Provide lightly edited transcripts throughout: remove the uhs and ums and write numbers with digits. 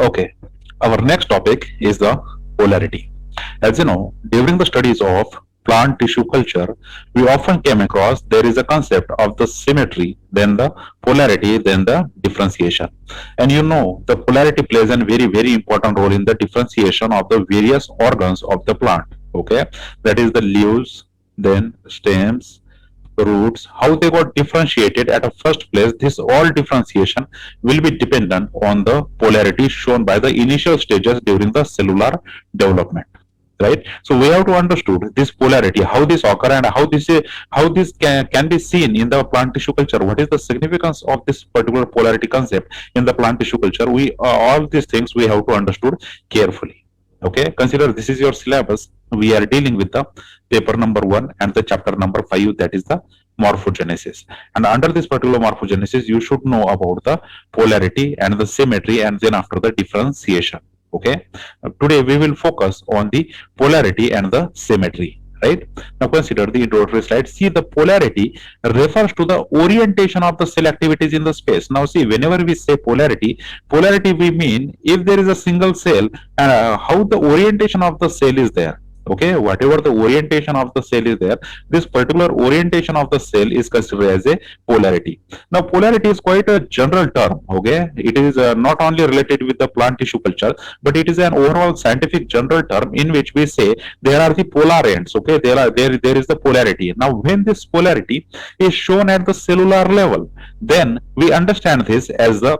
Okay, our next topic is the polarity. As you know, during the studies of plant tissue culture, we often came across there is a concept of the symmetry, then the polarity, then the differentiation. And you know, the polarity plays a very, very important role in the differentiation of the various organs of the plant. Okay, that is the leaves, then stems, roots, how they got differentiated at a first place. This all differentiation will be dependent on the polarity shown by the initial stages during the cellular development, right? So we have to understood this polarity, how this occur, and how this can be seen in the plant tissue culture. What is the significance of this particular polarity concept in the plant tissue culture? We all these things we have to understood carefully. Okay, consider this is your syllabus. We are dealing with the paper number 1 and the chapter number 5, that is the morphogenesis. And under this particular morphogenesis, you should know about the polarity and the symmetry, and then after the differentiation. Okay, today we will focus on the polarity and the symmetry. Right, now consider the introductory slide. See, the polarity refers to the orientation of the cell activities in the space. Now see, whenever we say polarity we mean if there is a single cell, how the orientation of the cell is there. Okay, whatever the orientation of the cell is there, this particular orientation of the cell is considered as a polarity. Now polarity is quite a general term. Okay, it is not only related with the plant tissue culture, but it is an overall scientific general term in which we say there are the polar ends. Okay, there is the polarity. Now when this polarity is shown at the cellular level, then we understand this as the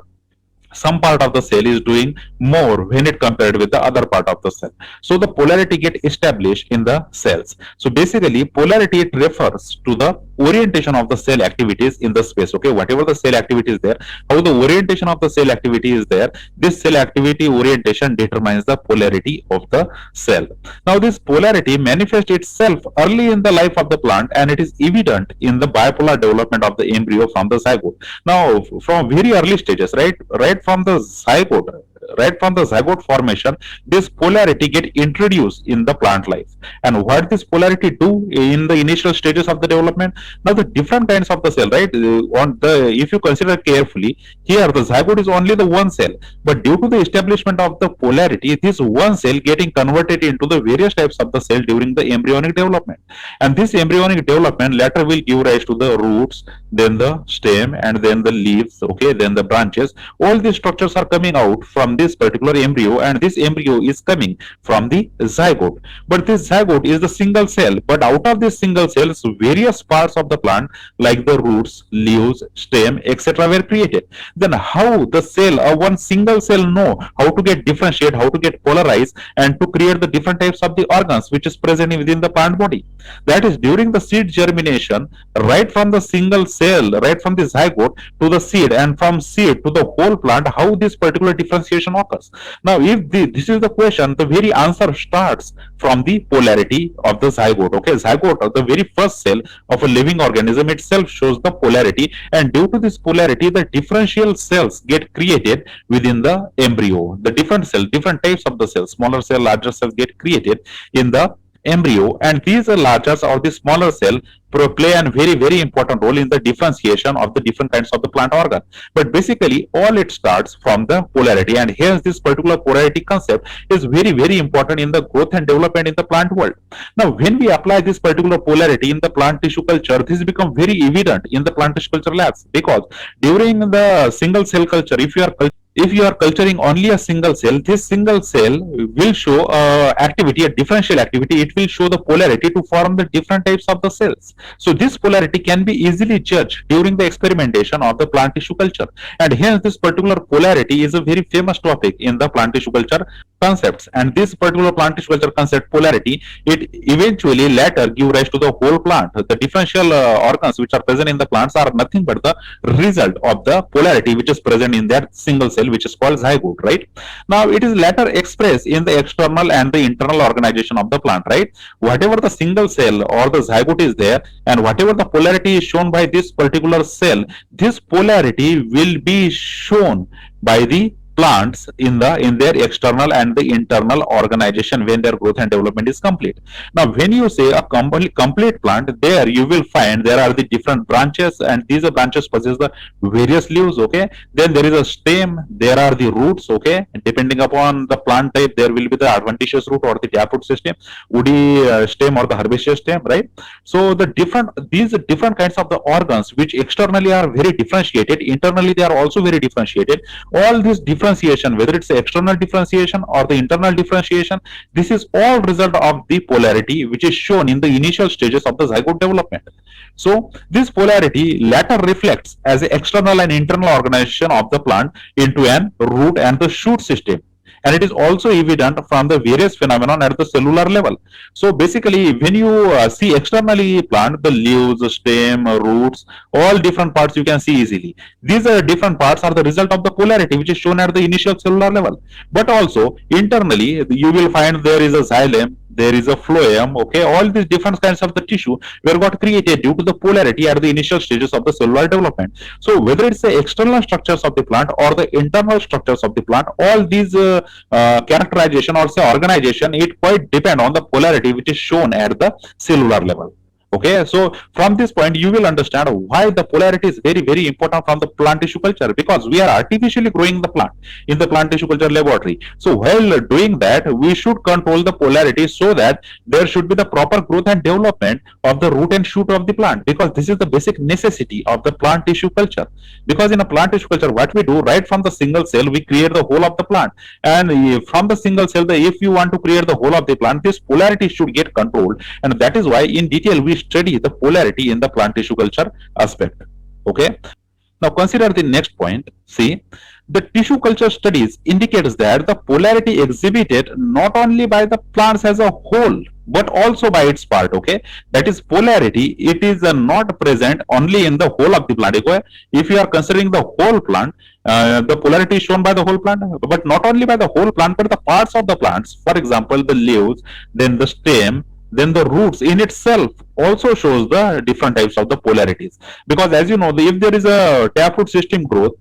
some part of the cell is doing more when it compared with the other part of the cell. So the polarity get established in the cells. So basically polarity, it refers to the orientation of the cell activities in the space. Okay, whatever the cell activity is there, how the orientation of the cell activity is there, this cell activity orientation determines the polarity of the cell. Now this polarity manifests itself early in the life of the plant, and it is evident in the bipolar development of the embryo from the zygote. Now from very early stages, right from the zygote formation, this polarity get introduced in the plant life. And what this polarity do in the initial stages of the development? Now the different kinds of the cell, right? On the If you consider carefully, here the zygote is only the one cell, but due to the establishment of the polarity, this one cell getting converted into the various types of the cell during the embryonic development. And this embryonic development later will give rise to the roots, then the stem, and then the leaves. Okay, then the branches. All these structures are coming out from this particular embryo, and this embryo is coming from the zygote. But this zygote is the single cell, but out of this single cells, various parts of the plant like the roots, leaves, stem, etc. were created. Then how the cell, one single cell, know how to get differentiate, how to get polarized, and to create the different types of the organs which is present within the plant body? That is during the seed germination, right from the single cell, right from the zygote to the seed, and from seed to the whole plant, how this particular differentiation occurs. Now if this is the question, the very answer starts from the polarity of the zygote. Okay, zygote, the very first cell of a living organism, itself shows the polarity, and due to this polarity, the differential cells get created within the embryo. The different types of the cells, smaller cell, larger cells, get created in the embryo, and these larger or the smaller cell play a very, very important role in the differentiation of the different kinds of the plant organ. But basically all it starts from the polarity, and hence this particular polarity concept is very, very important in the growth and development in the plant world. Now when we apply this particular polarity in the plant tissue culture, this become very evident in the plant tissue culture labs, because during the single cell culture, if you are culturing only a single cell, this single cell will show activity, a differential activity. It will show the polarity to form the different types of the cells. So this polarity can be easily judged during the experimentation of the plant tissue culture, and hence this particular polarity is a very famous topic in the plant tissue culture concepts. And this particular plant tissue culture concept, polarity, it eventually later give rise to the whole plant. The differential organs which are present in the plants are nothing but the result of the polarity which is present in that single cell, which is called zygote, right? Now it is later expressed in the external and the internal organization of the plant, right? Whatever the single cell or the zygote is there, and whatever the polarity is shown by this particular cell, this polarity will be shown by the plants in their external and the internal organization when their growth and development is complete. Now when you say a complete plant, there you will find there are the different branches, and these branches possess the various leaves. Okay, then there is a stem, there are the roots. Okay, depending upon the plant type, there will be the adventitious root or the taproot system, woody stem or the herbaceous stem, right? So these different kinds of the organs which externally are very differentiated, internally they are also very differentiated. All this differentiation, whether it's external differentiation or the internal differentiation, this is all result of the polarity which is shown in the initial stages of the zygote development. So this polarity later reflects as an external and internal organization of the plant into an root and the shoot system, and it is also evident from the various phenomenon at the cellular level. So basically, when you see externally plant, the leaves, the stem, roots, all different parts you can see easily. These different parts are the result of the polarity which is shown at the initial cellular level. But also internally, you will find there is a xylem, there is a phloem. Okay, all these different kinds of the tissue were got created due to the polarity at the initial stages of the cellular development. So whether it's the external structures of the plant or the internal structures of the plant, all these characterization or say organization, it quite depend on the polarity which is shown at the cellular level. Okay, so from this point you will understand why the polarity is very important from the plant tissue culture, because we are artificially growing the plant in the plant tissue culture laboratory. So while doing that, we should control the polarity so that there should be the proper growth and development of the root and shoot of the plant, because this is the basic necessity of the plant tissue culture. Because in a plant tissue culture, what we do, right from the single cell we create the whole of the plant, and from the single cell, if you want to create the whole of the plant, this polarity should get controlled, and that is why in detail we study the polarity in the plant tissue culture aspect. Okay, now consider the next point. See, the tissue culture studies indicates that the polarity exhibited not only by the plants as a whole but also by its part. Okay, that is polarity, it is not present only in the whole of the plant. Okay? If you are considering the whole plant, the polarity is shown by the whole plant, but not only by the whole plant but the parts of the plants. For example, the leaves, then the stem, then the roots in itself also shows the different types of the polarities. Because as you know, if there is a taproot system growth,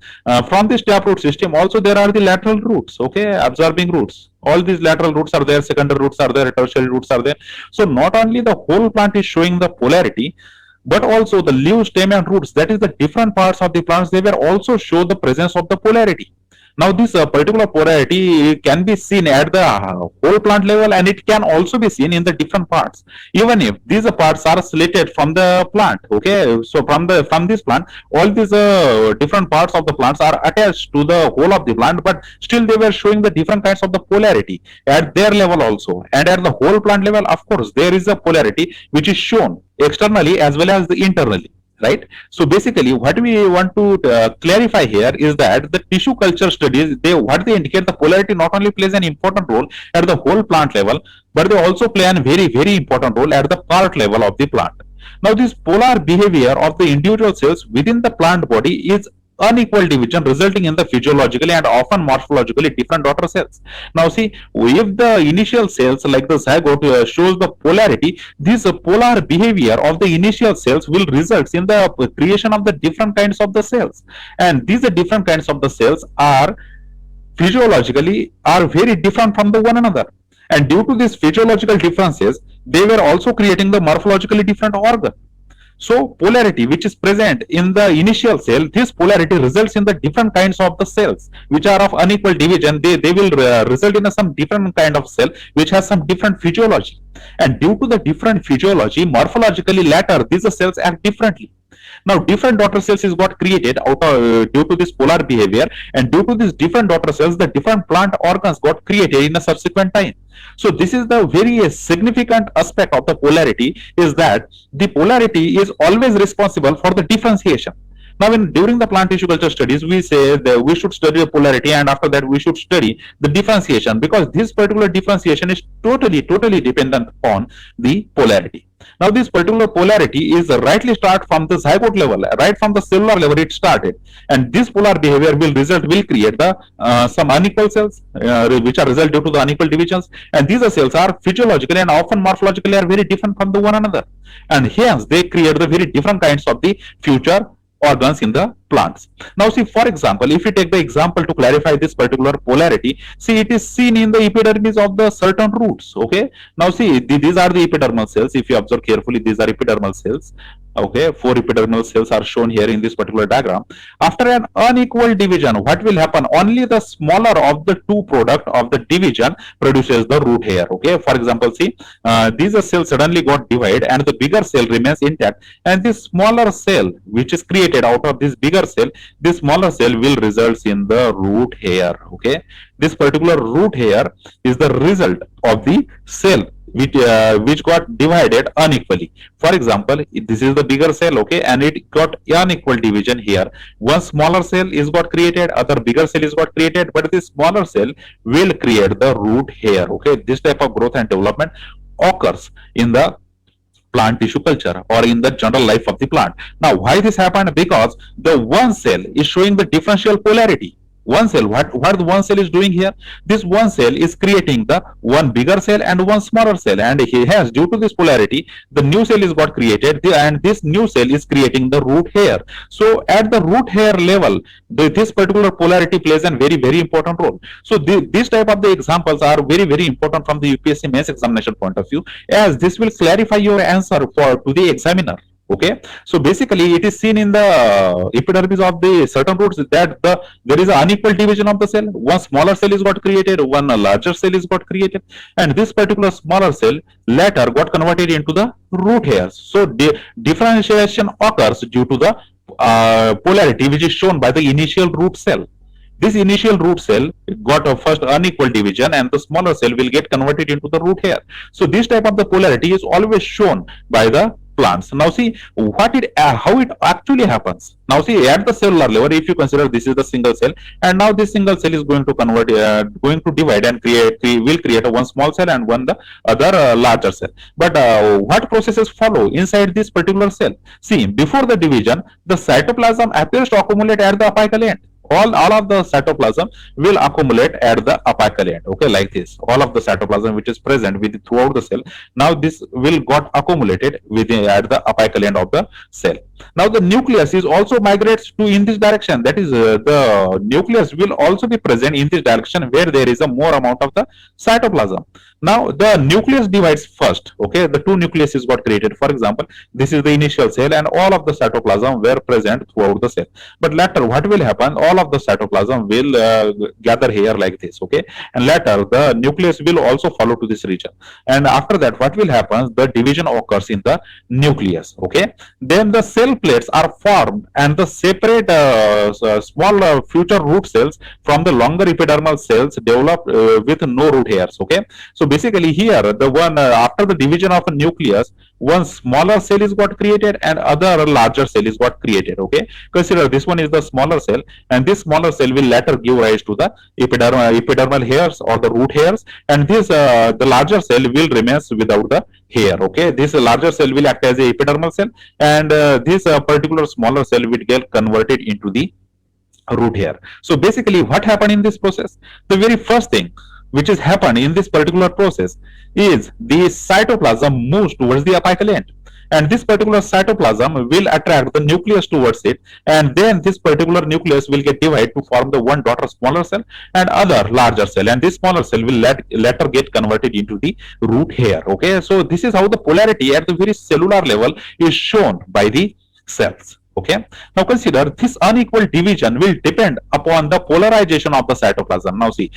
from this taproot system also there are the lateral roots. Okay, absorbing roots, all these lateral roots are there, secondary roots are there, tertiary roots are there. So not only the whole plant is showing the polarity, but also the leaf, stem and roots, that is the different parts of the plants, they will also show the presence of the polarity. Now this particular polarity can be seen at the whole plant level, and it can also be seen in the different parts, even if these parts are selected from the plant. Okay, so from this plant, all these different parts of the plants are attached to the whole of the plant, but still they were showing the different kinds of the polarity at their level also, and at the whole plant level, of course, there is a polarity which is shown externally as well as the internally. Right. So basically, what we want to clarify here is that the tissue culture studies, what they indicate, the polarity not only plays an important role at the whole plant level, but they also play a very important role at the part level of the plant. Now, this polar behavior of the individual cells within the plant body is unequal division, resulting in the physiologically and often morphologically different daughter cells. Now see, if the initial cells like the zygote shows the polarity, this polar behavior of the initial cells will result in the creation of the different kinds of the cells, and these different kinds of the cells are physiologically are very different from the one another, and due to these physiological differences, they were also creating the morphologically different organ. So polarity which is present in the initial cell, this polarity results in the different kinds of the cells which are of unequal division. They will result in some different kind of cell which has some different physiology, and due to the different physiology, morphologically later these cells act differently. Now different daughter cells is got created out of due to this polar behavior, and due to these different daughter cells, the different plant organs got created in a subsequent time. So this is the very significant aspect of the polarity, is that the polarity is always responsible for the differentiation. Now, during the plant tissue culture studies, we say that we should study the polarity, and after that we should study the differentiation, because this particular differentiation is totally dependent on the polarity. Now, this particular polarity is rightly start from the zygote level, right from the cellular level it started, and this polar behavior will create the some unequal cells which are result due to the unequal divisions, and these cells are physiologically and often morphologically are very different from the one another, and hence they create the very different kinds of the future organs in the plants. Now see, for example, if you take the example to clarify this particular polarity, see, it is seen in the epidermis of the certain roots. Okay, now see, these are the epidermal cells. If you observe carefully, these are epidermal cells. Okay, 4 epidermal cells are shown here in this particular diagram. After an unequal division, what will happen? Only the smaller of the two product of the division produces the root hair. Okay, for example, see, these cells suddenly got divided and the bigger cell remains intact, and this smaller cell which is created out of this bigger cell, this smaller cell will result in the root hair. Okay, this particular root hair is the result of the cell which got divided unequally. For example, this is the bigger cell, okay, and it got unequal division here. One smaller cell is got created, other bigger cell is got created, but this smaller cell will create the root hair. Okay, this type of growth and development occurs in the plant tissue culture or in the general life of the plant. Now, why this happened? Because the one cell is showing the differential polarity. One cell, what the one cell is doing here? This one cell is creating the one bigger cell and one smaller cell, and he has, due to this polarity, the new cell is got created, and this new cell is creating the root hair. So at the root hair level, this particular polarity plays a very important role. So this type of the examples are very important from the UPSC mains examination point of view, as this will clarify your answer to the examiner. Okay, so basically it is seen in the epidermis of the certain roots that there is an unequal division of the cell. One smaller cell is got created, one larger cell is got created, and this particular smaller cell later got converted into the root hairs. So differentiation occurs due to the polarity which is shown by the initial root cell. This initial root cell got a first unequal division, and the smaller cell will get converted into the root hair. So this type of the polarity is always shown by the plants. Now see how it actually happens. Now see, at the cellular level, if you consider this is the single cell, and now this single cell is going to convert, going to divide and will create a one small cell and one the other larger cell. But what processes follow inside this particular cell? See, before the division, the cytoplasm appears to accumulate at the apical end. All of the cytoplasm will accumulate at the apical end. Okay, like this. All of the cytoplasm which is present throughout the cell, now this will got accumulated at the apical end of the cell. Now the nucleus is also migrates to in this direction. That is, the nucleus will also be present in this direction where there is a more amount of the cytoplasm. Now the nucleus divides first. Okay, the two nucleuses got created. For example, this is the initial cell, and all of the cytoplasm were present throughout the cell. But later, what will happen? All of the cytoplasm will gather here like this. Okay, and later the nucleus will also follow to this region. And after that, what will happen? The division occurs in the nucleus. Okay, then the cell plates are formed, and the separate small future root cells from the longer epidermal cells develop with no root hairs. Okay, so basically here the one after the division of a nucleus, one smaller cell is got created and other larger cell is got created. Okay, consider this one is the smaller cell, and this smaller cell will later give rise to the epidermal hairs or the root hairs, and this the larger cell will remains without the hair. Okay, this larger cell will act as a epidermal cell, and this particular smaller cell will get converted into the root hair. So basically what happened in this process? The very first thing which is happened in this particular process is the cytoplasm moves towards the apical end, and this particular cytoplasm will attract the nucleus towards it, and then this particular nucleus will get divided to form the one daughter smaller cell and other larger cell, and this smaller cell will later get converted into the root hair. Okay, so this is how the polarity at the very cellular level is shown by the cells. Okay, now consider this unequal division will depend upon the polarization of the cytoplasm. Now see,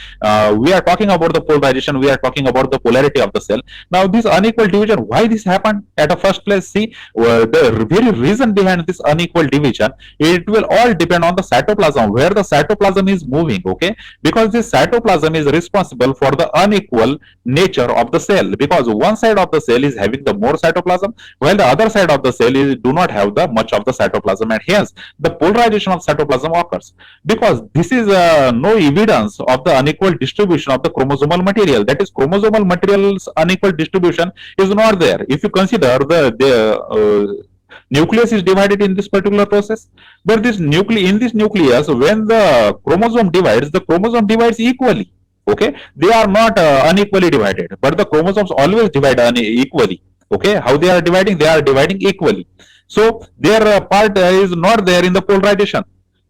we are talking about the polarization, we are talking about the polarity of the cell. Now this unequal division, why this happened at the first place? See, the very reason behind this unequal division, it will all depend on the cytoplasm, where the cytoplasm is moving. Okay, because this cytoplasm is responsible for the unequal nature of the cell, because one side of the cell is having the more cytoplasm, while the other side of the cell do not have the much of the cytoplasm. And hence the polarization of cytoplasm occurs, because this is no evidence of the unequal distribution of the chromosomal material. That is, chromosomal material's unequal distribution is not there. If you consider the nucleus is divided in this particular process, but in this nucleus, when the chromosome divides equally. Okay, they are not unequally divided, but the chromosomes always divide equally. Okay, how they are dividing? They are dividing equally. So their part is not there in the polarization.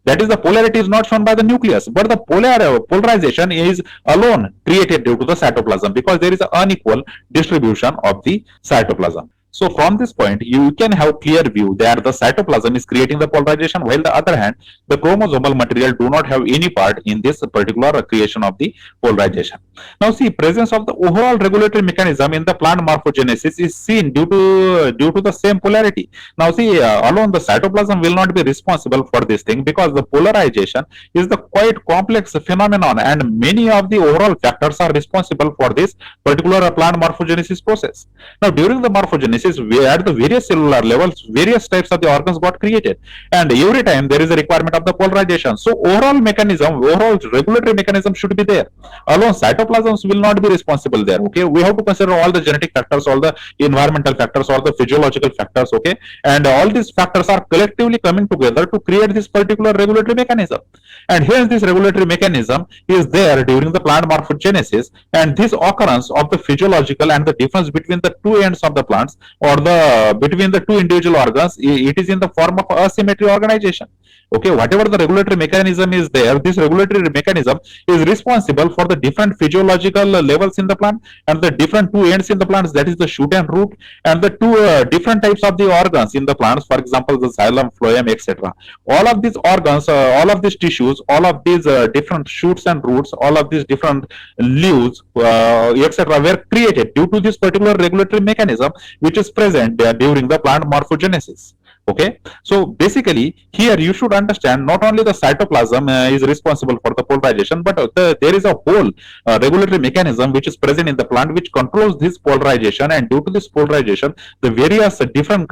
That is, the polarity is not shown by the nucleus, but the polarization is alone created due to the cytoplasm, because there is an unequal distribution of the cytoplasm. So from this point, you can have clear view that the cytoplasm is creating the polarization, while the other hand, the chromosomal material do not have any part in this particular creation of the polarization. Now see, presence of the overall regulatory mechanism in the plant morphogenesis is seen due to the same polarity. Now see, alone the cytoplasm will not be responsible for this thing, because the polarization is the quite complex phenomenon, and many of the overall factors are responsible for this particular plant morphogenesis process. Now during the morphogenesis, at the various cellular levels, various types of the organs got created, and every time there is a requirement of the polarization. So overall regulatory mechanism should be there. Alone cytoplasms will not be responsible there. Okay, we have to consider all the genetic factors, all the environmental factors, all the physiological factors. Okay, and all these factors are collectively coming together to create this particular regulatory mechanism. And hence this regulatory mechanism is there during the plant morphogenesis, and this occurrence of the physiological and the difference between the two ends of the plants, or the between the two individual organs, it is in the form of asymmetry organization. Okay, whatever the regulatory mechanism is there, this regulatory mechanism is responsible for the different physiological levels in the plant, and the different two ends in the plants, that is the shoot and root, and the two different types of the organs in the plants, for example the xylem, phloem, etc. All of these organs, all of these tissues, all of these different shoots and roots, all of these different leaves, etc. were created due to this particular regulatory mechanism which is present during the plant morphogenesis. Okay, so basically here you should understand not only the cytoplasm is responsible for the polarization, but there is a whole regulatory mechanism which is present in the plant which controls this polarization, and due to this polarization the various different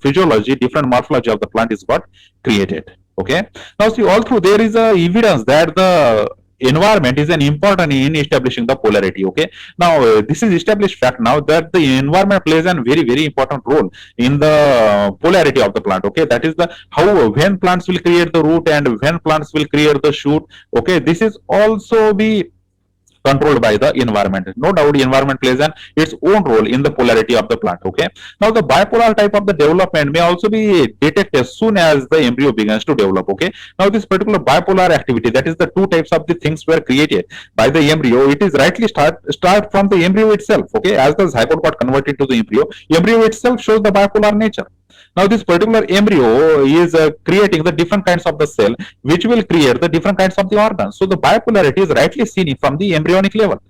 physiology, different morphology of the plant is got created. Okay, now see, all through there is a evidence that the environment is an important in establishing the polarity. Okay, now this is established fact now that the environment plays a very important role in the polarity of the plant. Okay, that is the how when plants will create the root and when plants will create the shoot. Okay, this is also be controlled by the environment. No doubt environment plays its own role in the polarity of the plant. Okay, now the bipolar type of the development may also be detected as soon as the embryo begins to develop. Okay, now this particular bipolar activity, that is the two types of the things were created by the embryo, it is rightly start from the embryo itself. Okay, as the zygote got converted to the embryo itself shows the bipolar nature. Now this particular embryo is creating the different kinds of the cell which will create the different kinds of the organs. So the bipolarity is rightly seen from the embryonic level.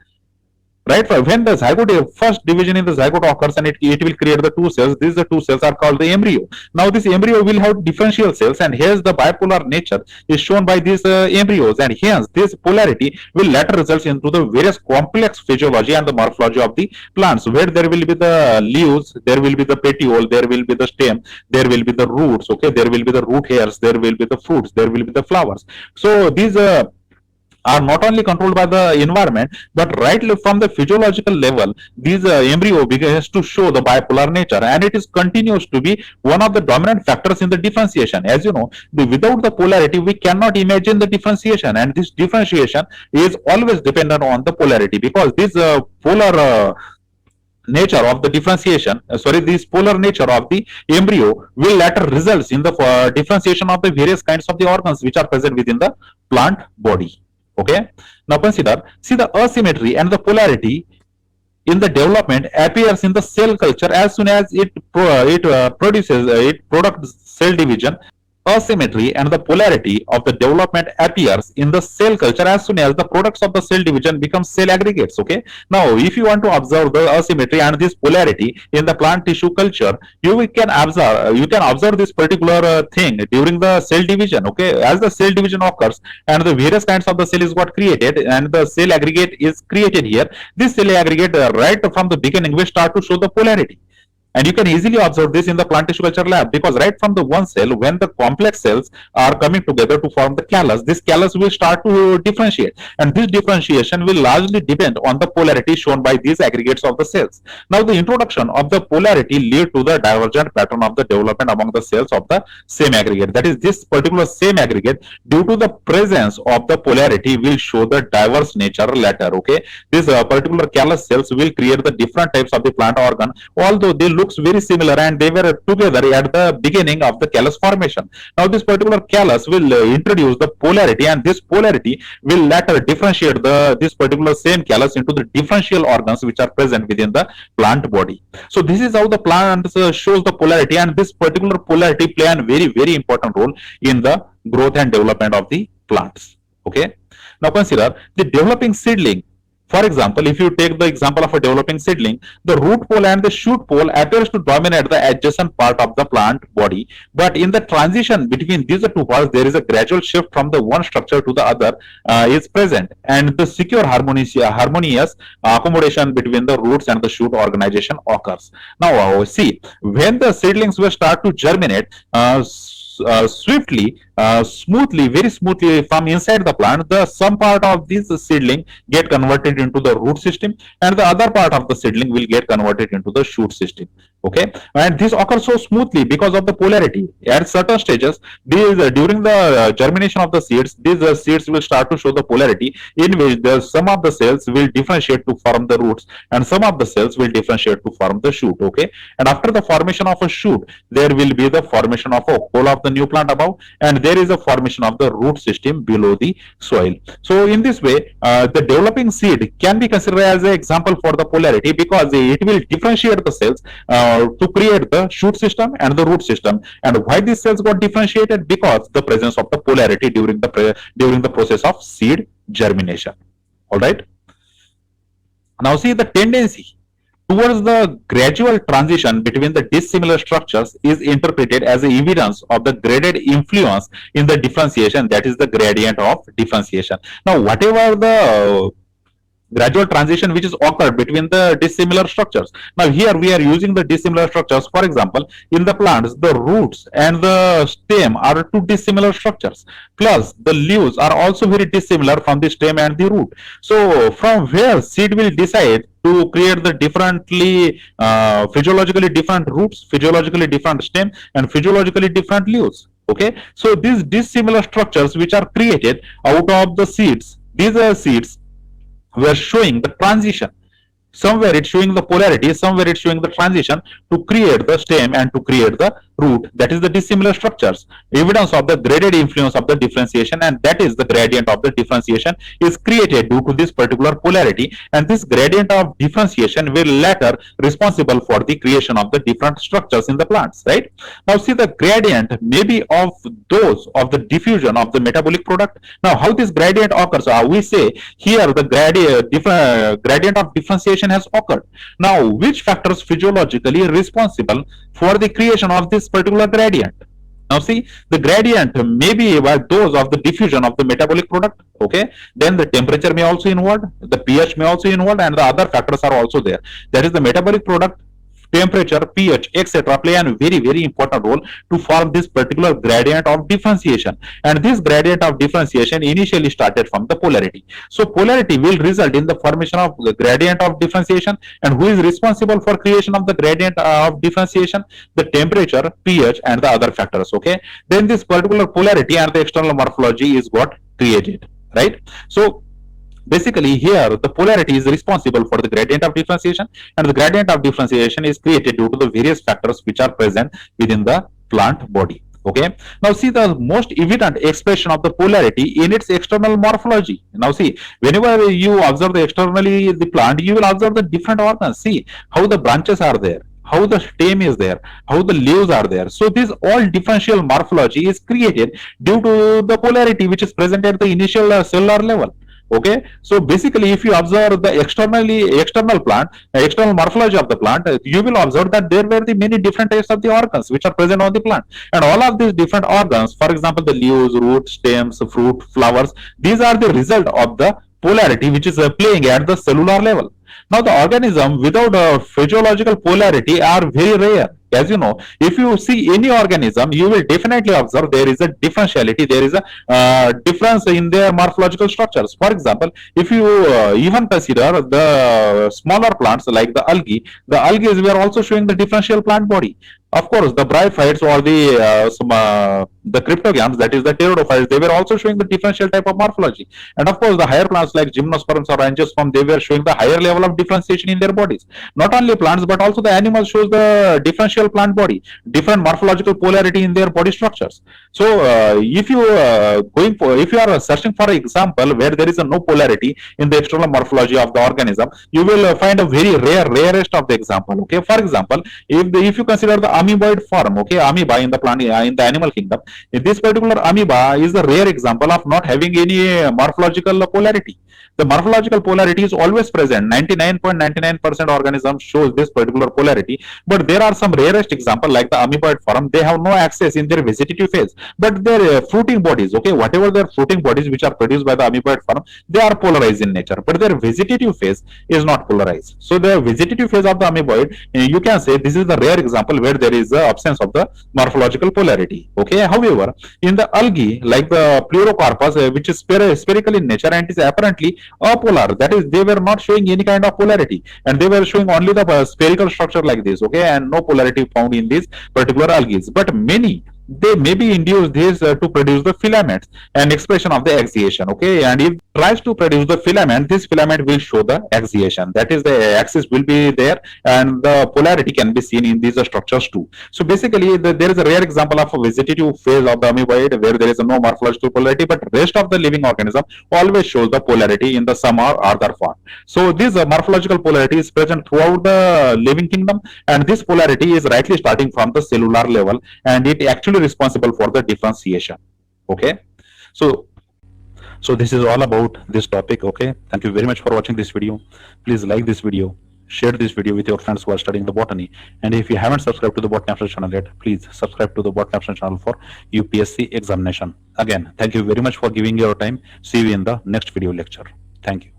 Right, when the zygote, first division in the zygote occurs, and it will create the two cells. These the two cells are called the embryo. Now this embryo will have differential cells, and hence the bipolar nature is shown by these embryos, and hence this polarity will later result into the various complex physiology and the morphology of the plants, where there will be the leaves, there will be the petiole, there will be the stem, there will be the roots. Okay, there will be the root hairs, there will be the fruits, there will be the flowers. So these are not only controlled by the environment, but right from the physiological level, these embryo begins to show the bipolar nature, and it is continues to be one of the dominant factors in the differentiation. As you know, without the polarity, we cannot imagine the differentiation, and this differentiation is always dependent on the polarity, because this polar nature of the differentiation, this polar nature of the embryo will later results in the differentiation of the various kinds of the organs which are present within the plant body. Okay, now consider, see, the asymmetry and the polarity in the development appears in the cell culture as soon as it products cell division. Asymmetry and the polarity of the development appears in the cell culture as soon as the products of the cell division become cell aggregates. Okay, now if you want to observe the asymmetry and this polarity in the plant tissue culture, you can observe this particular thing during the cell division. Okay, as the cell division occurs and the various kinds of the cell is got created, and the cell aggregate is created here, this cell aggregate right from the beginning will start to show the polarity. And you can easily observe this in the plant tissue culture lab, because right from the one cell, when the complex cells are coming together to form the callus, this callus will start to differentiate, and this differentiation will largely depend on the polarity shown by these aggregates of the cells. Now the introduction of the polarity lead to the divergent pattern of the development among the cells of the same aggregate. That is, this particular same aggregate, due to the presence of the polarity, will show the diverse nature later. Okay, this particular callus cells will create the different types of the plant organ, although they look looks very similar and they were together at the beginning of the callus formation. Now this particular callus will introduce the polarity, and this polarity will later differentiate this particular same callus into the differential organs which are present within the plant body. So this is how the plant shows the polarity, and this particular polarity play a very important role in the growth and development of the plants. Okay. Now consider the developing seedling. For example, if you take the example of a developing seedling, the root pole and the shoot pole appears to dominate the adjacent part of the plant body. But in the transition between these two parts, there is a gradual shift from the one structure to the other is present, and the secure harmonious accommodation between the roots and the shoot organization occurs. Now, see, when the seedlings will start to germinate, swiftly, smoothly, very smoothly from inside the plant, the some part of this seedling get converted into the root system, and the other part of the seedling will get converted into the shoot system. Okay, and this occurs so smoothly because of the polarity. At certain stages, these during the germination of the seeds, these seeds will start to show the polarity, in which some of the cells will differentiate to form the roots, and some of the cells will differentiate to form the shoot. Okay, and after the formation of a shoot, there will be the formation of a whole of the new plant above, and there is a formation of the root system below the soil. So in this way, the developing seed can be considered as an example for the polarity, because it will differentiate the cells to create the shoot system and the root system. And why these cells got differentiated? Because the presence of the polarity during the process of seed germination. All right. Now see, the tendency towards the gradual transition between the dissimilar structures is interpreted as a evidence of the graded influence in the differentiation, that is the gradient of differentiation. Now, whatever the gradual transition which is occurred between the dissimilar structures. Now here we are using the dissimilar structures. For example, in the plants, the roots and the stem are two dissimilar structures. Plus the leaves are also very dissimilar from the stem and the root. So from where seed will decide to create the differently physiologically different roots, physiologically different stem, and physiologically different leaves. Okay, so these dissimilar structures which are created out of the seeds, these are seeds we are showing the transition. Somewhere it's showing the polarity, somewhere it's showing the transition to create the stem and to create the root. That is the dissimilar structures. Evidence of the graded influence of the differentiation, and that is the gradient of the differentiation is created due to this particular polarity, and this gradient of differentiation will later responsible for the creation of the different structures in the plants, right? Now see, the gradient may be of those of the diffusion of the metabolic product. Now how this gradient occurs? We say here the gradient of differentiation has occurred. Now which factors physiologically responsible for the creation of this particular gradient? Now see, the gradient may be those of the diffusion of the metabolic product. Okay, then the temperature may also involved, the pH may also involved, and the other factors are also there. That is the metabolic product, temperature, pH, etc. play a very important role to form this particular gradient of differentiation. And this gradient of differentiation initially started from the polarity. So polarity will result in the formation of the gradient of differentiation. And who is responsible for creation of the gradient of differentiation? The temperature, pH, and the other factors. Okay, then this particular polarity and the external morphology is got created, right? So basically here the polarity is responsible for the gradient of differentiation, and the gradient of differentiation is created due to the various factors which are present within the plant body. Okay, now see the most evident expression of the polarity in its external morphology. Now see, whenever you observe the externally the plant, you will observe the different organs. See how the branches are there, how the stem is there, how the leaves are there. So this all differential morphology is created due to the polarity which is present at the initial cellular level. Okay, so basically if you observe the external morphology of the plant, you will observe that there were the many different types of the organs which are present on the plant, and all of these different organs, for example the leaves, roots, stems, fruit, flowers, these are the result of the polarity which is playing at the cellular level. Now the organism without a physiological polarity are very rare. As you know, if you see any organism, you will definitely observe there is a differentiality, there is a difference in their morphological structures. For example, if you even consider the smaller plants like the algae is we are also showing the differential plant body. Of course, the bryophytes or the cryptogams, that is the pteridophytes, they were also showing the differential type of morphology. And of course, the higher plants like gymnosperms or angiosperm, they were showing the higher level of differentiation in their bodies. Not only plants, but also the animals shows the differential plant body, different morphological polarity in their body structures. So, if you are searching for an example where there is a no polarity in the external morphology of the organism, you will find a very rarest of the example. Okay, for example, if you consider the amoeboid form, okay, amoeba in the plant in the animal kingdom, this particular amoeba is the rare example of not having any morphological polarity. The morphological polarity is always present. 99.99% organisms shows this particular polarity, but there are some rarest example like the amoeboid form. They have no access in their vegetative phase, but their fruiting bodies, okay, whatever their fruiting bodies which are produced by the amoeboid form, they are polarized in nature, but their vegetative phase is not polarized. So the vegetative phase of the amoeboid, you can say this is the rare example where there is the absence of the morphological polarity. Okay, however, in the algae like the pleurocarpus, which is spherical in nature and is apparently apolar, that is, they were not showing any kind of polarity, and they were showing only the spherical structure like this, okay, and no polarity found in these particular algae. But many, they may be induced this to produce the filaments and expression of the axiation, okay, and if tries to produce the filament, this filament will show the axiation, that is, the axis will be there and the polarity can be seen in these structures too. So basically there is a rare example of a vegetative phase of the amoeboid where there is no morphological polarity, but rest of the living organism always shows the polarity in the some or other form. So this morphological polarity is present throughout the living kingdom, and this polarity is rightly starting from the cellular level, and it actually responsible for the differentiation. Okay, so this is all about this topic. Okay, thank you very much for watching this video. Please like this video, share this video with your friends who are studying the botany, and if you haven't subscribed to the Botany Option channel yet, please subscribe to the Botany Option channel for UPSC examination. Again, thank you very much for giving your time. See you in the next video lecture. Thank you.